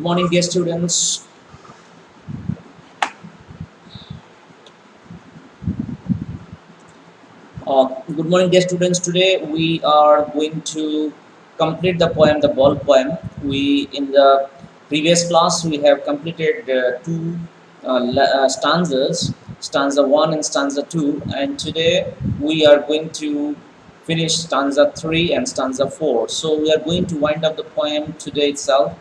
Good morning, dear students. Good morning, dear students. Today we are going to complete the poem, the ball poem. We in the previous class we have completed two stanzas, stanza one and stanza two, and today we are going to finish stanza three and stanza four. So we are going to wind up the poem today itself.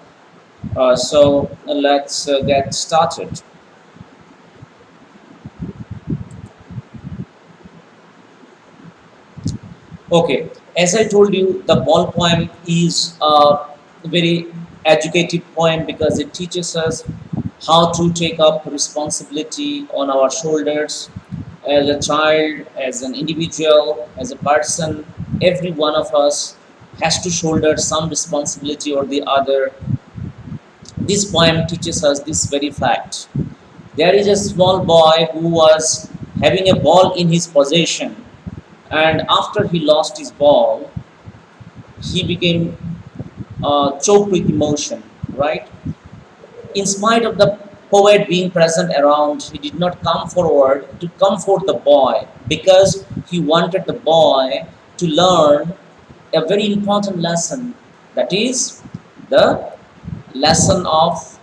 Let's get started. Okay, as I told you, the ball poem is a very educated poem because it teaches us how to take up responsibility on our shoulders as a child, as an individual, as a person. Every one of us has to shoulder some responsibility or the other. This poem teaches us this very fact. There is a small boy who was having a ball in his possession, and after he lost his ball, he became choked with emotion, right? In spite of the poet being present around, he did not come forward to comfort the boy because he wanted the boy to learn a very important lesson, that is, the lesson of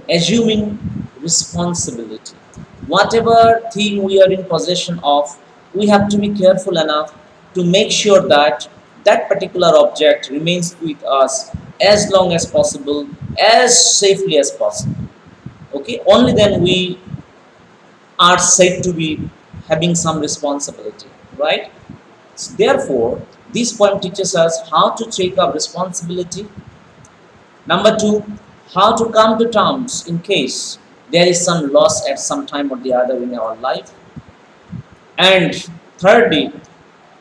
assuming responsibility. Whatever thing we are in possession of, we have to be careful enough to make sure that that particular object remains with us as long as possible, as safely as possible. Okay, only then we are said to be having some responsibility, right? So therefore, this poem teaches us how to take up responsibility. Number two, how to come to terms in case there is some loss at some time or the other in our life. And thirdly,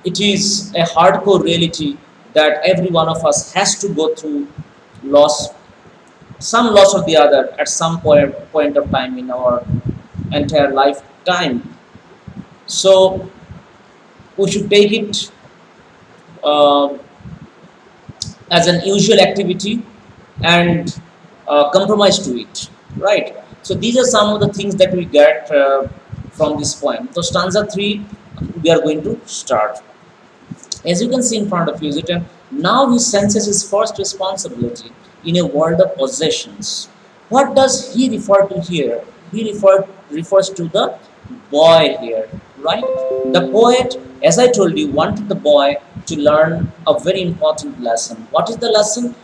it is a hardcore reality that every one of us has to go through loss, some loss or the other at some point of time in our entire lifetime. So we should take it uh, as an usual activity and compromise to it, right? So these are some of the things that we get from this poem. So stanza 3 we are going to start. As you can see in front of you, is written, now he senses his first responsibility in a world of possessions. What does he refer to here? He refers to the boy here, right? The poet, as I told you, wanted the boy to learn a very important lesson. What is the lesson?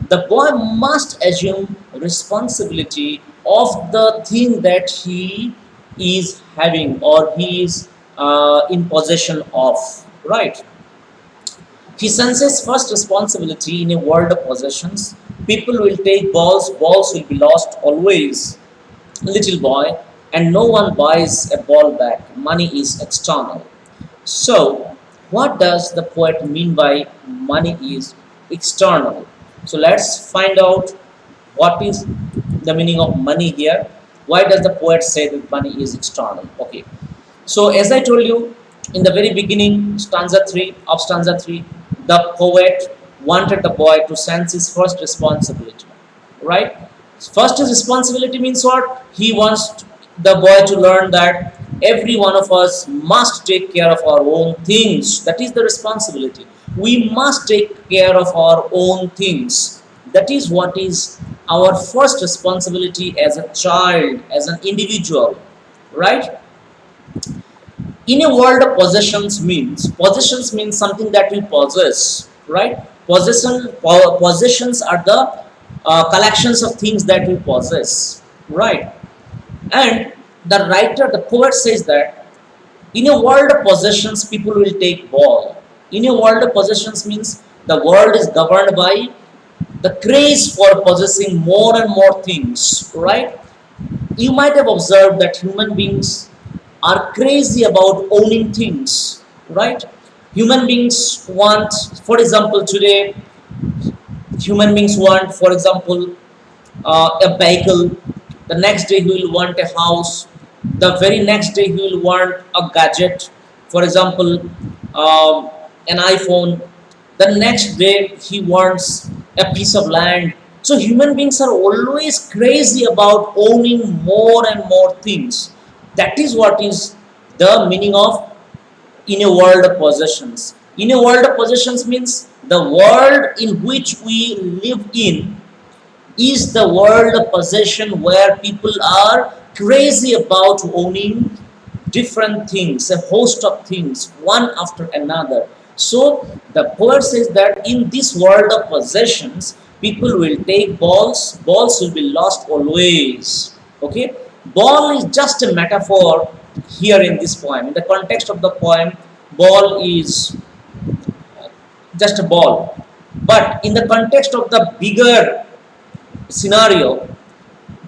The boy must assume responsibility of the thing that he is having or he is in possession of, right? He senses first responsibility in a world of possessions. People will take balls, balls will be lost always, little boy, and no one buys a ball back. Money is external. So, what does the poet mean by money is external? So, let's find out what is the meaning of money here. Why does the poet say that money is external? Okay. So, as I told you in the very beginning, stanza 3, the poet wanted the boy to sense his first responsibility, right? First, his responsibility means what? He wants the boy to learn that every one of us must take care of our own things. That is the responsibility. We must take care of our own things. That is what is our first responsibility as a child, as an individual, right? In a world of possessions means something that we possess, right? Possessions are the collections of things that we possess, right? And the poet says that in a world of possessions people will take ball. In a world of possessions means the world is governed by the craze for possessing more and more things, right? You might have observed that human beings are crazy about owning things, right? Human beings want, for example, today, human beings want, for example, a vehicle. The next day, he will want a house. The very next day, he will want a gadget. For example, an iPhone. The next day, he wants a piece of land So human beings are always crazy about owning more and more things. That is what is the meaning of in a world of possessions. In a world of possessions means the world in which we live in is the world of possession where people are crazy about owning different things, a host of things, one after another. So the poet says that in this world of possessions, people will take balls, balls will be lost always. Okay, ball is just a metaphor here in this poem. In the context of the poem, ball is just a ball. But in the context of the bigger scenario,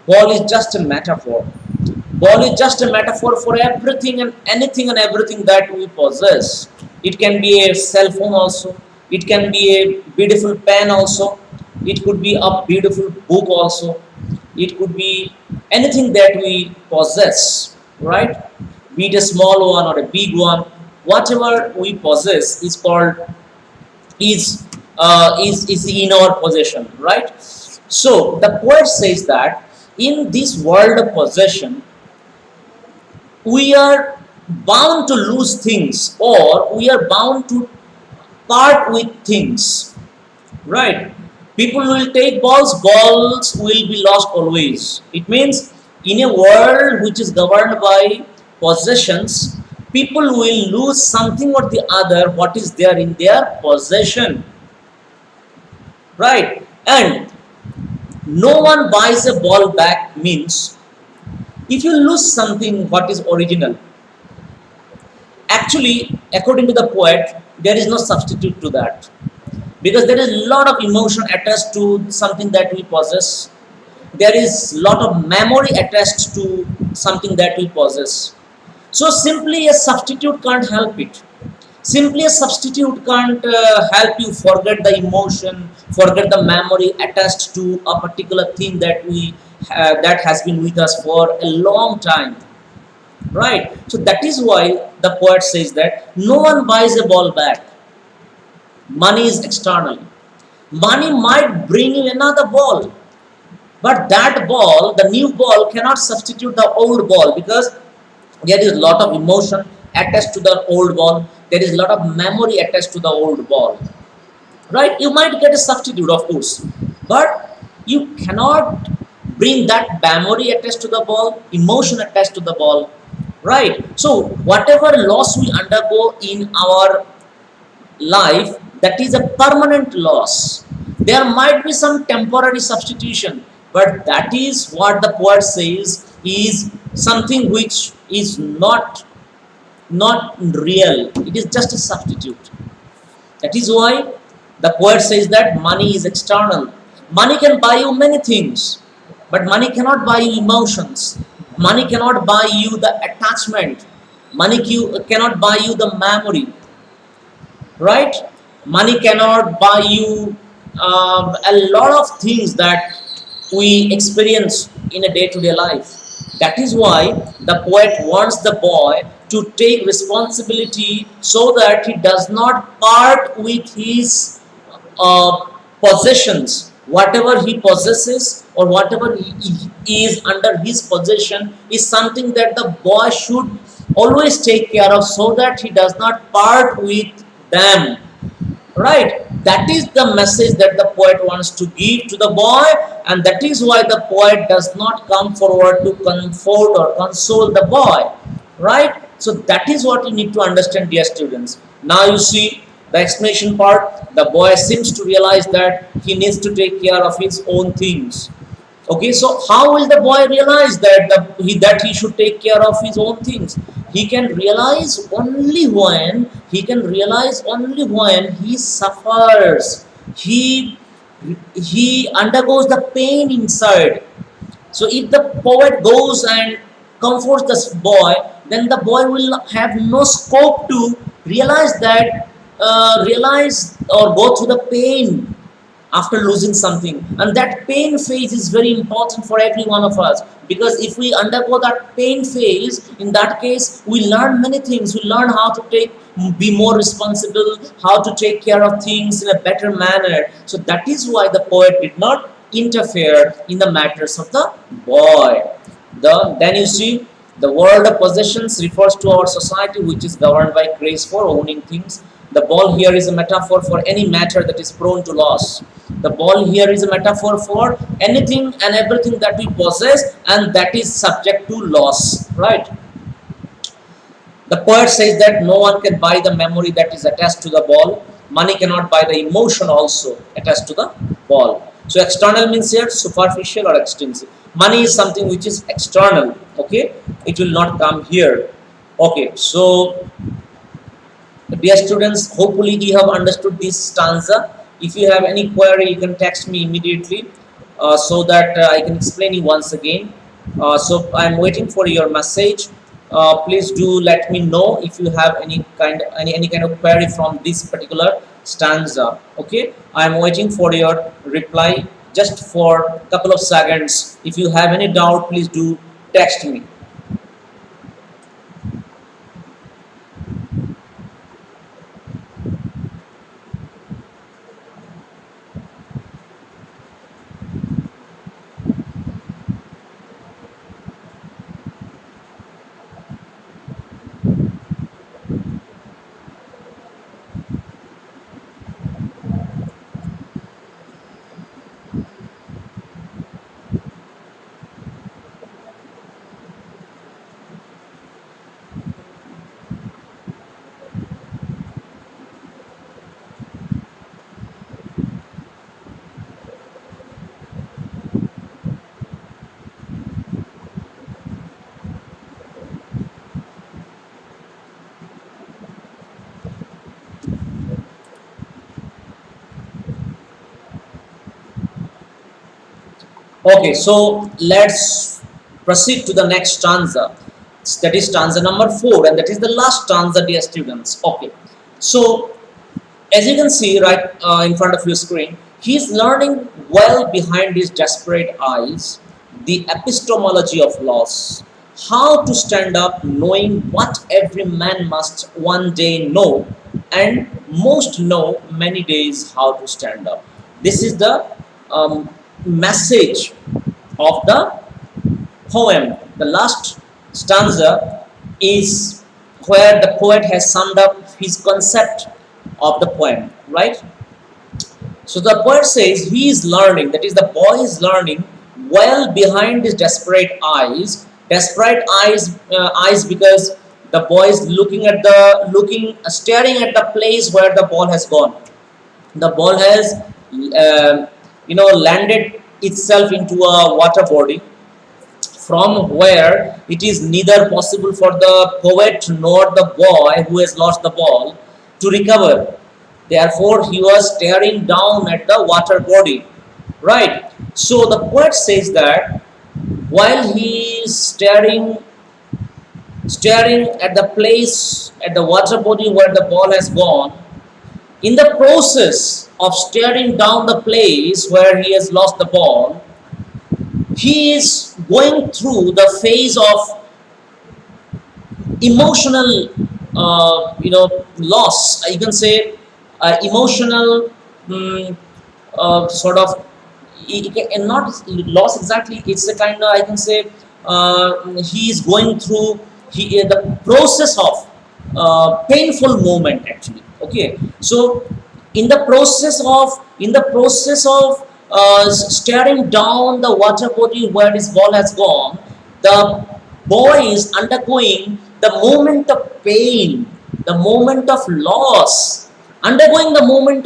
ball is just a metaphor. Ball is just a metaphor for everything and anything and everything that we possess. It can be a cell phone also. It can be a beautiful pen also. It could be a beautiful book also. It could be anything that we possess, right? Be it a small one or a big one. Whatever we possess is called is in our possession, right? So the poet says that in this world of possession, we are bound to lose things or we are bound to part with things, right? People will take balls, balls will be lost always. It means in a world which is governed by possessions, people will lose something or the other what is there in their possession, right? And no one buys a ball back means if you lose something what is original, actually according to the poet there is no substitute to that, because there is a lot of emotion attached to something that we possess. There is a lot of memory attached to something that we possess. So simply a substitute can't help it. Simply a substitute can't help you forget the emotion, forget the memory attached to a particular thing that we that has been with us for a long time, right? So that is why the poet says that no one buys a ball back. Money is external. Money might bring you another ball, but that ball, the new ball, cannot substitute the old ball because there is a lot of emotion attached to the old ball. There is a lot of memory attached to the old ball, right? You might get a substitute, of course, but you cannot bring that memory attached to the ball, emotion attached to the ball, right? So whatever loss we undergo in our life, that is a permanent loss. There might be some temporary substitution, but that is what the poet says is something which is not real. It is just a substitute. That is why the poet says that money is external. Money can buy you many things, but money cannot buy you emotions. Money cannot buy you the attachment. Money cannot buy you the memory, right? Money cannot buy you a lot of things that we experience in a day-to-day life. That is why the poet wants the boy to take responsibility so that he does not part with his possessions. Whatever he possesses or whatever is under his possession is something that the boy should always take care of so that he does not part with them, right? That is the message that the poet wants to give to the boy, and that is why the poet does not come forward to comfort or console the boy, right? So that is what you need to understand, dear students. Now you see the explanation part. The boy seems to realize that he needs to take care of his own things. Okay, so how will the boy realize that he should take care of his own things? He can realize only when he suffers. He undergoes the pain inside. So if the poet goes and comforts this boy, then the boy will have no scope to realize or go through the pain after losing something. And that pain phase is very important for every one of us, because if we undergo that pain phase, in that case we learn many things. We learn how to be more responsible, how to take care of things in a better manner. So that is why the poet did not interfere in the matters of the boy. Then you see the world of possessions refers to our society which is governed by craze for owning things. The ball here is a metaphor for any matter that is prone to loss. The ball here is a metaphor for anything and everything that we possess and that is subject to loss, right? The poet says that no one can buy the memory that is attached to the ball. Money cannot buy the emotion also attached to the ball. So external means here superficial or extrinsic. Money is something which is external. Okay, it will not come here. Okay, so dear students, hopefully you have understood this stanza. If you have any query, you can text me immediately so that I can explain you once again. So I am waiting for your message. Please do let me know if you have any kind of query from this particular stanza. Okay, I am waiting for your reply just for a couple of seconds. If you have any doubt, please do text me. Okay, so let's proceed to the next stanza. That is stanza number 4, and that is the last stanza, dear students. Okay, so as you can see right in front of your screen, he is learning well behind his desperate eyes the epistemology of loss, how to stand up knowing what every man must one day know, and most know many days how to stand up. This is the message of the poem. The last stanza is where the poet has summed up his concept of the poem, right? So the poet says he is learning, that is, the boy is learning well behind his desperate eyes. Desperate eyes because the boy is staring at the place where the ball has gone. The ball has, landed itself into a water body from where it is neither possible for the poet nor the boy who has lost the ball to recover. Therefore, he was staring down at the water body, right? So the poet says that while he is staring at the place, at the water body where the ball has gone, in the process of staring down the place where he has lost the ball, he is going through the phase of emotional, loss. You can say emotional sort of, and not loss exactly. It's a kind of, I can say, he is going through the process of painful moment actually. Okay, so in the process of staring down the water body where his ball has gone, the boy is undergoing the moment of pain, the moment of loss, undergoing the moment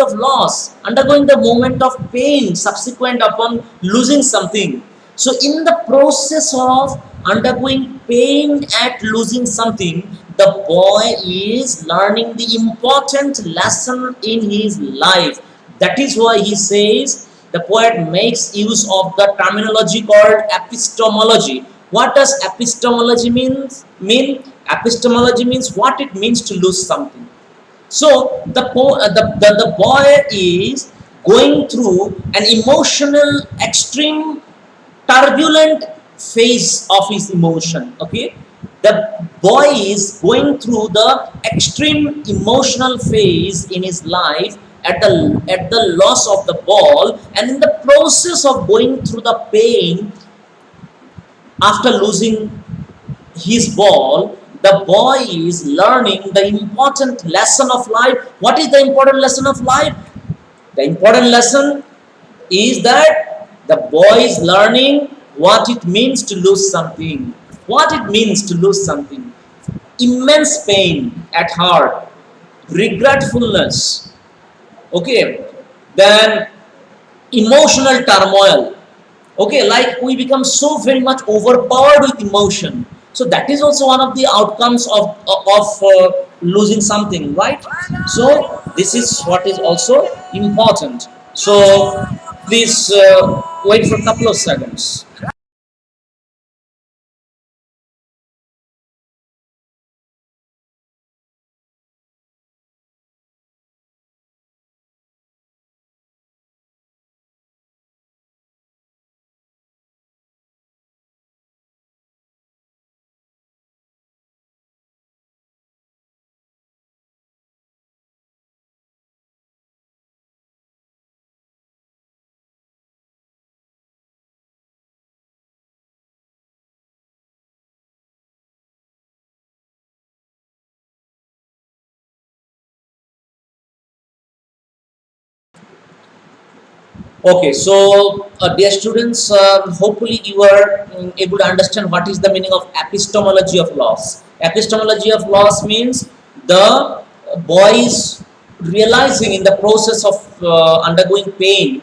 of pain subsequent upon losing something. So in the process of undergoing pain at losing something, the boy is learning the important lesson in his life. That is why he says, the poet makes use of the terminology called epistemology. What does epistemology mean? Epistemology means what it means to lose something. So the boy is going through an emotional, extreme, turbulent phase of his emotion. Okay, the boy is going through the extreme emotional phase in his life at the loss of the ball, and in the process of going through the pain after losing his ball, the boy is learning the important lesson of life. What is the important lesson of life? The important lesson is that the boy is learning what it means to lose something. What it means to lose something. Immense pain at heart, regretfulness, okay, then emotional turmoil, okay, like we become so very much overpowered with emotion. So that is also one of the outcomes of losing something, right? So this is what is also important. So please wait for a couple of seconds. Okay, so dear students, hopefully you are able to understand what is the meaning of epistemology of loss. Epistemology of loss means the boy is realizing in the process of undergoing pain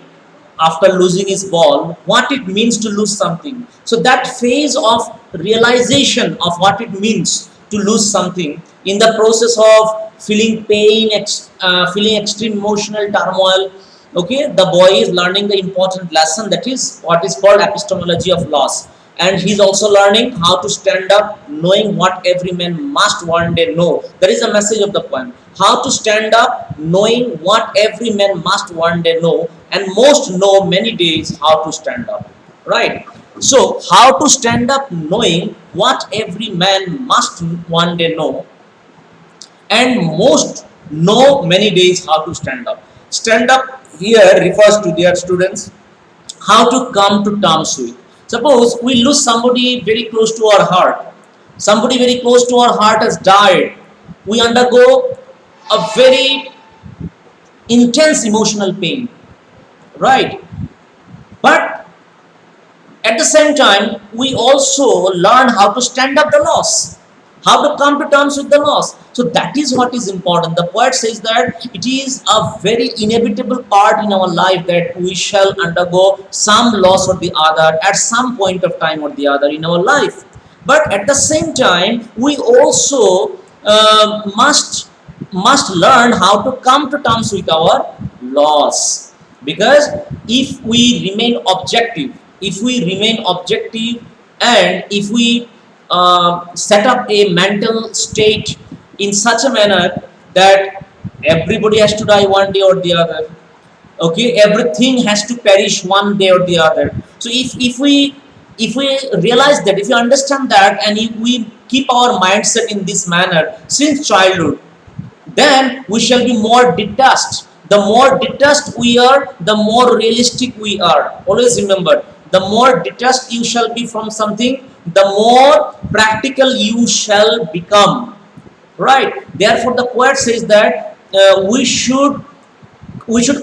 after losing his ball what it means to lose something. So that phase of realization of what it means to lose something in the process of feeling pain, feeling extreme emotional turmoil, okay, the boy is learning the important lesson, that is what is called epistemology of loss. And he's also learning how to stand up, knowing what every man must one day know. That is the message of the poem. How to stand up, knowing what every man must one day know, and most know many days how to stand up. Right? So, how to stand up, knowing what every man must one day know, and most know many days how to stand up. Stand up here refers to, dear students, how to come to terms with. Suppose we lose somebody very close to our heart. Somebody very close to our heart has died. We undergo a very intense emotional pain, right? But at the same time, we also learn how to stand up the loss, how to come to terms with the loss. So that is what is important. The poet says that it is a very inevitable part in our life that we shall undergo some loss or the other at some point of time or the other in our life. But at the same time, we also must learn how to come to terms with our loss. Because if we remain objective, and if we set up a mental state in such a manner that everybody has to die one day or the other, okay, everything has to perish one day or the other. So if we realize that, if we understand that, and if we keep our mindset in this manner since childhood, then we shall be more detached. The more detached we are, the more realistic we are. Always remember, the more detached you shall be from something, the more practical you shall become. Right? Therefore, the poet says that we should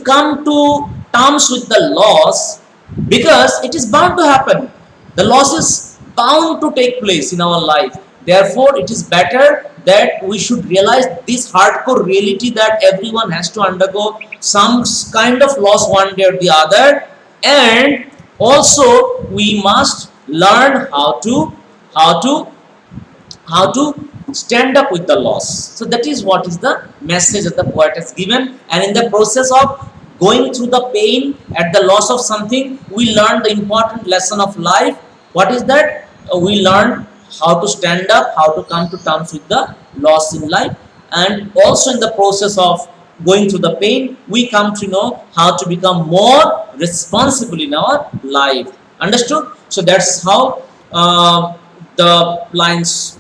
come to terms with the loss, because it is bound to happen. The loss is bound to take place in our life. Therefore, it is better that we should realize this hardcore reality that everyone has to undergo some kind of loss one day or the other, and also we must learn how to stand up with the loss. So that is what is the message that the poet has given. And in the process of going through the pain at the loss of something, we learn the important lesson of life. What is that? We learn how to stand up, how to come to terms with the loss in life, and also in the process of going through the pain, we come to know how to become more responsible in our life. Understood? So that's how the lines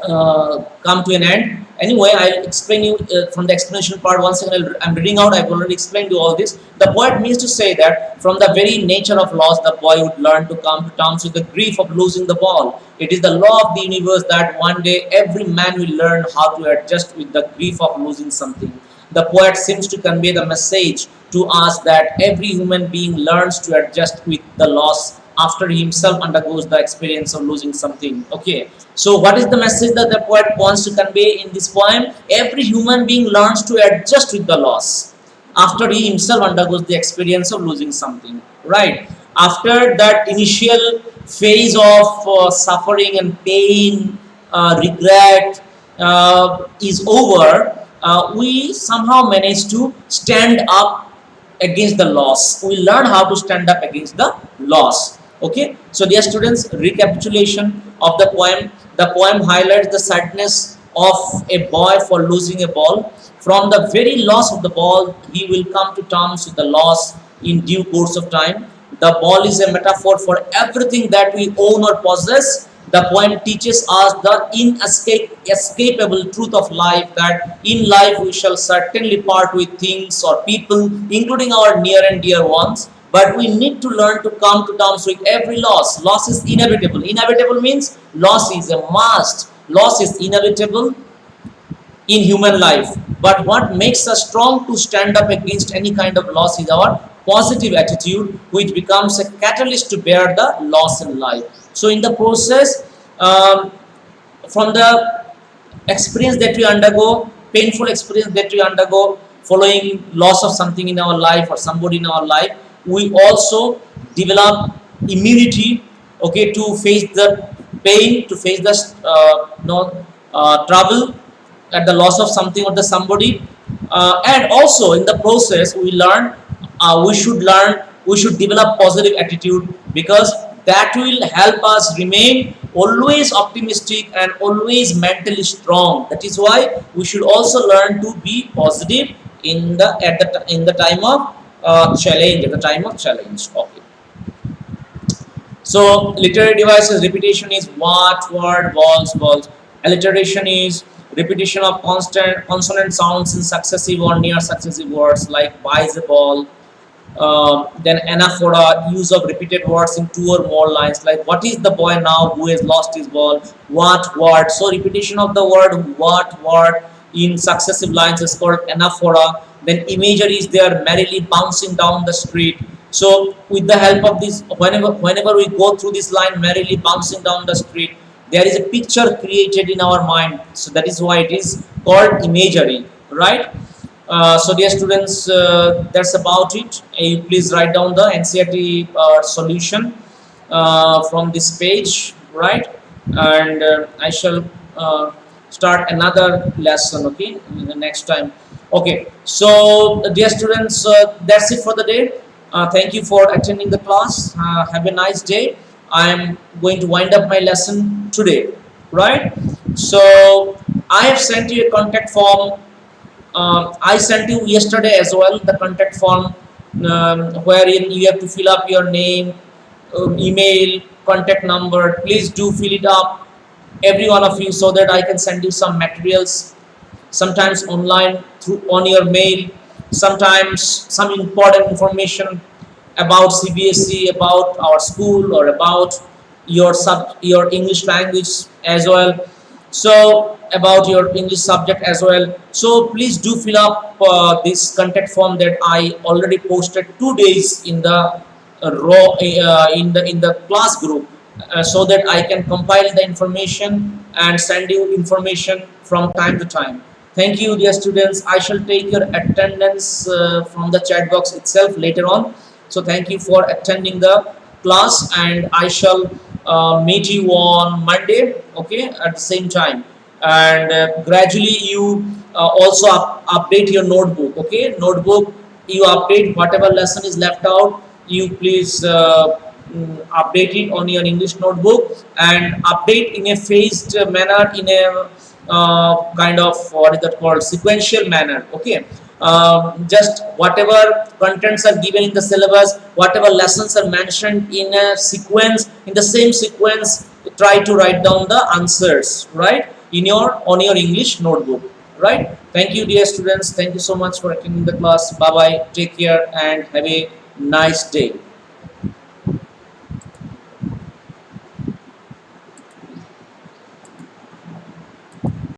come to an end. Anyway, I'll explain you from the explanation part. Once again, I'm reading out. I've already explained you all this. The poet means to say that from the very nature of loss, the boy would learn to come to terms with the grief of losing the ball. It is the law of the universe that one day every man will learn how to adjust with the grief of losing something. The poet seems to convey the message to us that every human being learns to adjust with the loss after he himself undergoes the experience of losing something. Okay, so what is the message that the poet wants to convey in this poem? Every human being learns to adjust with the loss after he himself undergoes the experience of losing something, right? After that initial phase of suffering and pain, regret is over, we somehow manage to stand up against the loss. We learn how to stand up against the loss. Okay, so dear students, recapitulation of the poem. The poem highlights the sadness of a boy for losing a ball. From the very loss of the ball, he will come to terms with the loss in due course of time. The ball is a metaphor for everything that we own or possess. The poem teaches us the inescapable truth of life, that in life we shall certainly part with things or people, including our near and dear ones. But we need to learn to come to terms with every loss. Loss is inevitable. Inevitable means loss is a must. Loss is inevitable in human life. But what makes us strong to stand up against any kind of loss is our positive attitude, which becomes a catalyst to bear the loss in life. So, in the process, from the experience that we undergo, painful experience that we undergo following loss of something in our life or somebody in our life, we also develop immunity, okay, to face the pain, to face the trouble at the loss of something or the somebody, and also in the process we learn, we should develop positive attitude, because that will help us remain always optimistic and always mentally strong. That is why we should also learn to be positive in the time of challenge, at the time of challenge. Okay, so literary devices: repetition is what, word, balls. Alliteration is repetition of consonant sounds in successive or near successive words, like buys a ball. Then anaphora, use of repeated words in two or more lines, like what is the boy now who has lost his ball? What word? So repetition of the word what word in successive lines is called anaphora. Then imagery is there, merrily bouncing down the street. So with the help of this, whenever we go through this line, merrily bouncing down the street, there is a picture created in our mind. So that is why it is called imagery, right? So dear students, that's about it. You please write down the NCERT solution from this page, right? And I shall start another lesson, okay, the next time. Okay, so dear students, that's it for the day. Thank you for attending the class. Have a nice day. I am going to wind up my lesson today, right? So I have sent you a contact form. I sent you yesterday as well the contact form, wherein you have to fill up your name, email, contact number. Please do fill it up, every one of you, so that I can send you some materials, sometimes online through on your mail, sometimes some important information about CBSE, about our school, or about your English language as well. So about your English subject as well. So please do fill up this contact form that I already posted 2 days in the in the class group, so that I can compile the information and send you information from time to time. Thank you, dear students. I shall take your attendance from the chat box itself later on. So thank you for attending the class, and I shall meet you on Monday, okay, at the same time. And gradually you also update your notebook, okay. Notebook, you update whatever lesson is left out, you please update it on your English notebook, and update in a phased manner, in a kind of, what is that called, sequential manner, okay. Just whatever contents are given in the syllabus, whatever lessons are mentioned in a sequence, in the same sequence, try to write down the answers, right? in your on your English notebook. Right? Thank you, dear students. Thank you so much for attending the class. Bye bye. Take care and have a nice day.